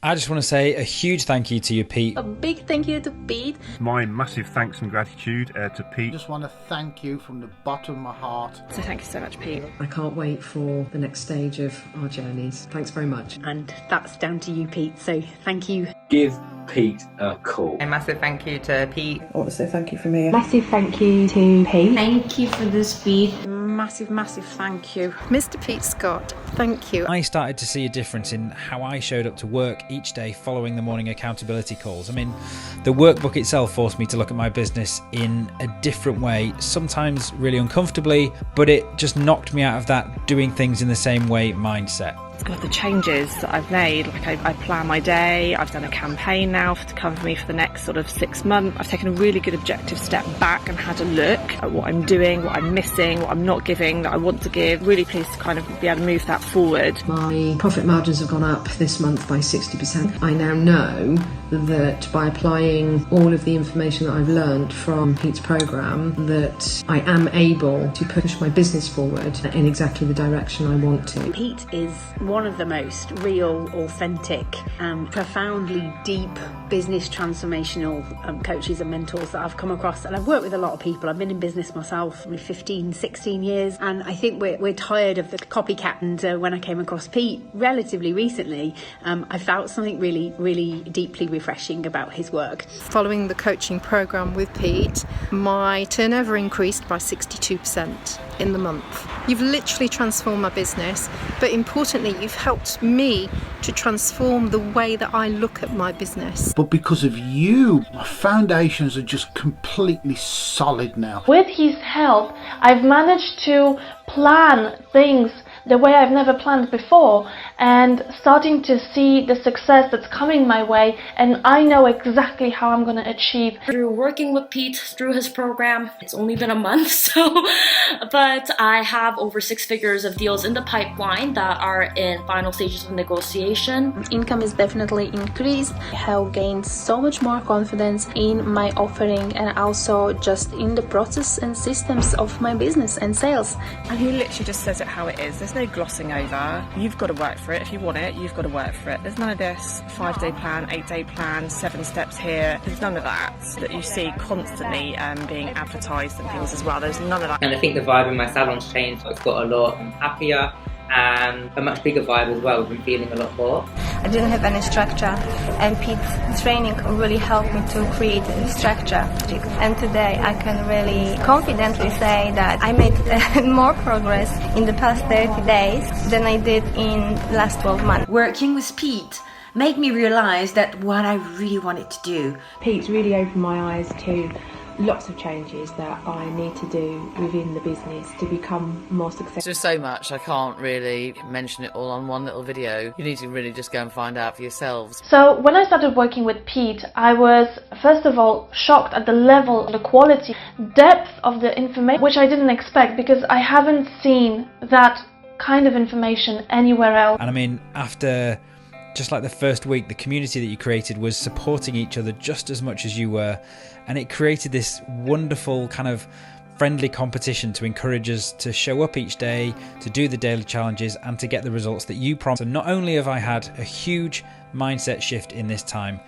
I just want to say a huge thank you to you, Pete. A big thank you to Pete. My massive thanks and gratitude to Pete. I just want to thank you from the bottom of my heart. So thank you so much, Pete. I can't wait for the next stage of our journeys. Thanks very much. And that's down to you, Pete, so thank you. Give Pete a call. A massive thank you to Pete. I want to say thank you from me. Massive thank you to Pete. Thank you for this, Pete. Massive thank you. Mr. Pete Scott, thank you. I started to see a difference in how I showed up to work each day following the morning accountability calls. I mean, the workbook itself forced me to look at my business in a different way, sometimes really uncomfortably, but it just knocked me out of that doing things in the same way mindset. God, the changes that I've made, like I plan my day, I've done a campaign now to cover me for the next sort of 6 months. I've taken a really good objective step back and had a look at what I'm doing, what I'm missing, what I'm not giving, that I want to give. Really pleased to kind of be able to move that forward. My profit margins have gone up this month by 60%. I now know that by applying all of the information that I've learned from Pete's programme, that I am able to push my business forward in exactly the direction I want to. Pete is one of the most real, authentic, profoundly deep business transformational coaches and mentors that I've come across. And I've worked with a lot of people. I've been in business myself for 15, 16 years. And I think we're tired of the copycat. And when I came across Pete relatively recently, I felt something really, really deeply refreshing about his work. Following the coaching programme with Pete, my turnover increased by 62% in the month. You've literally transformed my business, but importantly, you've helped me to transform the way that I look at my business. But because of you, my foundations are just completely solid now. With his help, I've managed to plan things the way I've never planned before, and starting to see the success that's coming my way, and I know exactly how I'm going to achieve. Through working with Pete through his program, it's only been a month, but I have over 6 figures of deals in the pipeline that are in final stages of negotiation. Income is definitely increased. I have gained so much more confidence in my offering and also just in the process and systems of my business and sales. And he literally just says it how it is. There's no glossing over. You've got to work for it. If you want it, you've got to work for it. There's none of this 5-day plan, 8-day plan, 7 steps here. There's none of that you see constantly being advertised and things as well. There's none of that. And I think the vibe in my salon's changed. I've got a lot happier and a much bigger vibe as well. I've been feeling a lot more. I didn't have any structure, and Pete's training really helped me to create a structure. And today I can really confidently say that I made more progress in the past 30 days than I did in the last 12 months. Working with Pete made me realize that what I really wanted to do. Pete's really opened my eyes to lots of changes that I need to do within the business to become more successful. There's so much, I can't really mention it all on one little video. You need to really just go and find out for yourselves. So when I started working with Pete, I was first of all shocked at the level, the quality, depth of the information, which I didn't expect because I haven't seen that kind of information anywhere else. And I mean, after just like the first week, the community that you created was supporting each other just as much as you were. And it created this wonderful kind of friendly competition to encourage us to show up each day, to do the daily challenges and to get the results that you promised. And not only have I had a huge mindset shift in this time,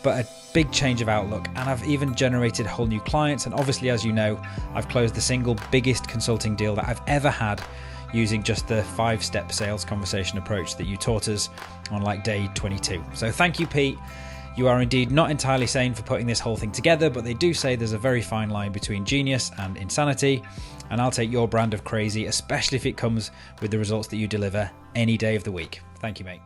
but a big change of outlook, and I've even generated whole new clients. And obviously, as you know, I've closed the single biggest consulting deal that I've ever had using just the 5-step sales conversation approach that you taught us on like day 22. So thank you, Pete. You are indeed not entirely sane for putting this whole thing together, but they do say there's a very fine line between genius and insanity, and I'll take your brand of crazy, especially if it comes with the results that you deliver any day of the week. Thank you, mate.